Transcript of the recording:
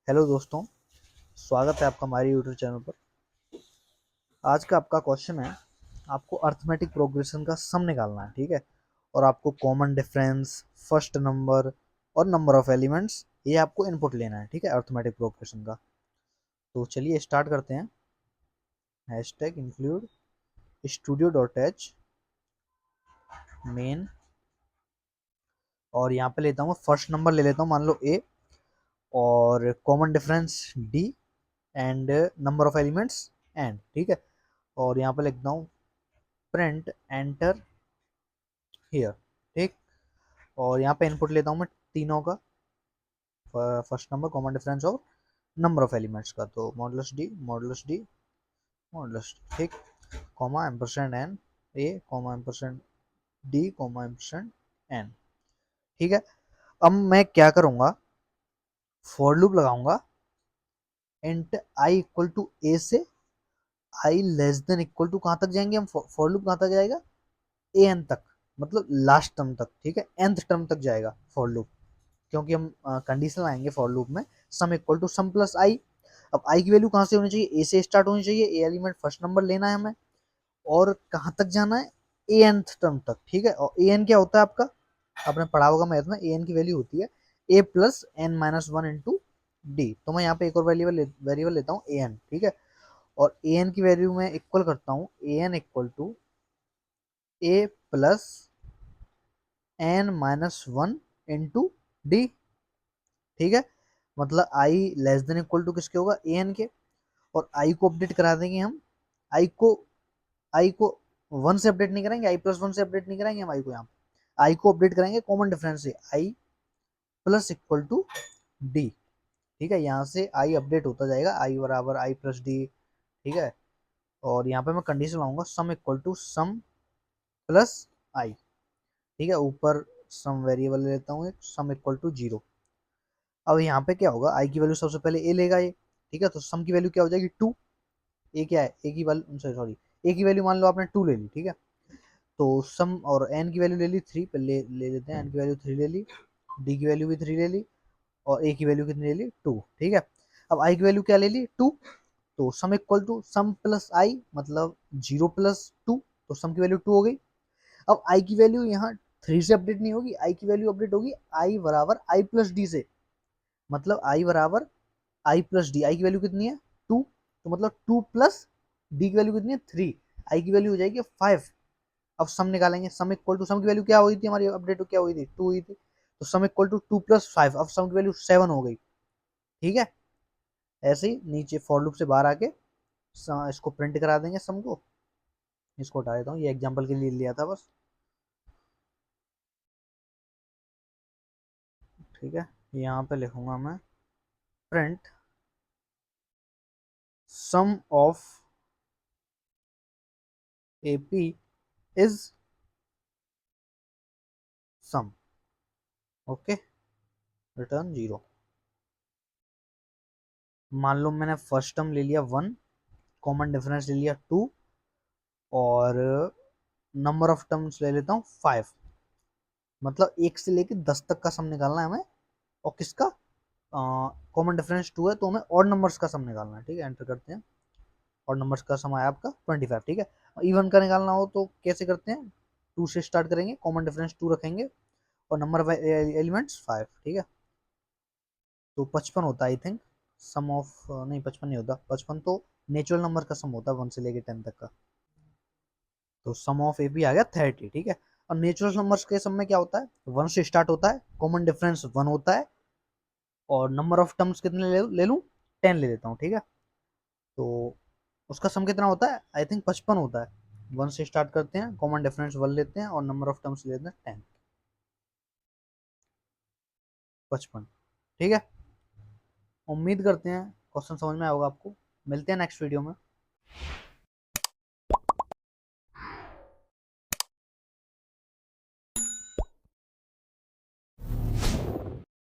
Hello दोस्तों, स्वागत है आपका हमारे यूट्यूब चैनल पर। आज का आपका क्वेश्चन है, आपको अर्थमेटिक प्रोग्रेशन का सम निकालना है, ठीक है। और आपको कॉमन डिफरेंस, फर्स्ट नंबर और नंबर ऑफ एलिमेंट्स ये आपको इनपुट लेना है, ठीक है, अर्थमेटिक प्रोग्रेशन का। तो चलिए स्टार्ट करते हैं। Hashtag include studio dot H main, और यहाँ पे लेता हूँ फर्स्ट नंबर ले लेता हूँ, मान लो ए, और common difference D, and number of elements N, ठीक है। और यहाँ पे लिखता हूँ प्रिंट एंटर हियर, ठीक। और यहाँ पे इनपुट लेता हूँ मैं तीनों का, फर्स्ट नंबर, कॉमन डिफरेंस और नंबर ऑफ एलिमेंट्स का। तो modulus D modulus D modulus D, ठीक। Comma ampersand N A, comma ampersand D, comma ampersand N, ठीक है। अब मैं क्या करूंगा, फॉर लूप लगाऊंगा। Int I equal to A से I less than equal to कहां तक जाएंगे हम, फॉर लूप कहां तक जाएगा, ए एन तक, मतलब लास्ट टर्म तक, ठीक है, nth टर्म तक जाएगा फॉर लूप। क्योंकि हम कंडीशन लाएंगे फॉर लूप में, sum equal to sum plus I. अब आई की वैल्यू कहाँ से होनी चाहिए, ए से स्टार्ट होनी चाहिए, ए एलिमेंट फर्स्ट नंबर लेना है हमें, और कहाँ तक जाना है, ए nth टर्म तक, ठीक है। और ए एन क्या होता है आपका, आपने पढ़ा होगा मैथ में, ए एन की वैल्यू होती है A plus N minus one into D. तो मैं यहाँ पे एक और वेरिएबल लेता हूँ ए एन, ठीक है। और ए एन की वैल्यू में इक्वल करता हूँ A N equal to A plus N minus one into D, ठीक है। मतलब I less than equal to किसके होगा, ए एन के। और आई को अपडेट करा देंगे हम, आई को आई को वन से अपडेट नहीं करेंगे, आई प्लस वन से अपडेट नहीं कराएंगे हम आई को, यहाँ आई को अपडेट करेंगे कॉमन डिफरेंस से, आई प्लस इक्वल टू डी, ठीक है। यहाँ से आई अपडेट होता जाएगा, आई बराबर आई प्लस डी, ठीक है। और यहाँ पे मैं कंडीशन लाऊंगा, sum equal to sum plus I, ठीक है। ऊपर सम वेरिएबल ले लेता हूँ एक, सम इक्वल टू जीरो। अब यहाँ पे क्या होगा, आई की वैल्यू सबसे पहले ए लेगा ये, ठीक है। तो सम की वैल्यू क्या हो जाएगी, टू। ए क्या है, ए की वैल्यू, सॉरी, ए की वैल्यू मान लो आपने टू ले ली, ठीक है। तो सम, और एन की वैल्यू ले ली थ्री, पहले ले लेते हैं, एन की वैल्यू थ्री ले ली, डी की वैल्यू भी थ्री ले ली, और ए की वैल्यू कितनी ले ली, टू, ठीक है। अब आई की वैल्यू क्या ले ली, टू। तो sum equal to sum plus I, मतलब जीरो प्लस टू, तो सम की वैल्यू टू हो गई। अब आई की वैल्यू यहाँ थ्री से अपडेट नहीं होगी, आई की वैल्यू अपडेट होगी आई बराबर आई प्लस डी से, मतलब आई बराबर आई प्लस डी, आई की वैल्यू कितनी है, टू। तो मतलब टू प्लस डी की वैल्यू कितनी है, थ्री, आई की वैल्यू हो जाएगी फाइव। अब सम निकालेंगे, सम इक्वल टू, सम की वैल्यू क्या हुई थी हमारी, अपडेट क्या हुई थी, टू हुई थी। तो sum equal to two plus five, अब सम की वैल्यू सेवन हो गई, ठीक है। ऐसे ही नीचे फॉर लूप से बाहर आके इसको प्रिंट करा देंगे सम को। इसको हटा देता हूँ, ये एग्जाम्पल के लिए लिया था बस, ठीक है। यहाँ पे लिखूंगा मैं print sum of AP is sum, okay, return zero. मान लो मैंने फर्स्ट टर्म ले लिया वन, कॉमन डिफरेंस ले लिया टू, और नंबर ऑफ टर्म्स ले लेता हूँ फाइव। मतलब एक से लेके दस तक का सम निकालना है हमें, और किसका, कॉमन डिफरेंस टू है तो हमें ऑड नंबर्स का सम निकालना है, ठीक है। एंटर करते हैं, ऑड नंबर्स का सम आया आपका 25, ठीक है। इवन का निकालना हो तो कैसे करते हैं, टू से स्टार्ट करेंगे, कॉमन डिफरेंस टू रखेंगे, और नंबर ऑफ एलिमेंट्स फाइव, ठीक है। तो 55 होता है आई थिंक, सम ऑफ, नहीं 55 नहीं होता, 55 तो नेचुरल नंबर का सम होता है वन से लेके टेन तक का। तो सम ऑफ ए बी आ गया 30, ठीक है। और नेचुरल नंबर्स के सम में क्या होता है, वन से स्टार्ट होता है, कॉमन डिफरेंस वन होता है, और नंबर ऑफ टर्म्स कितने ले लूँ, 10 ले लेता हूँ, ठीक है। तो उसका सम कितना होता है, आई थिंक 55 होता है। वन से स्टार्ट करते हैं, कॉमन डिफरेंस वन लेते हैं, और नंबर ऑफ टर्म्स लेते हैं 10, 55, ठीक है। उम्मीद करते हैं क्वेश्चन समझ में आएगा आपको। मिलते हैं नेक्स्ट वीडियो में।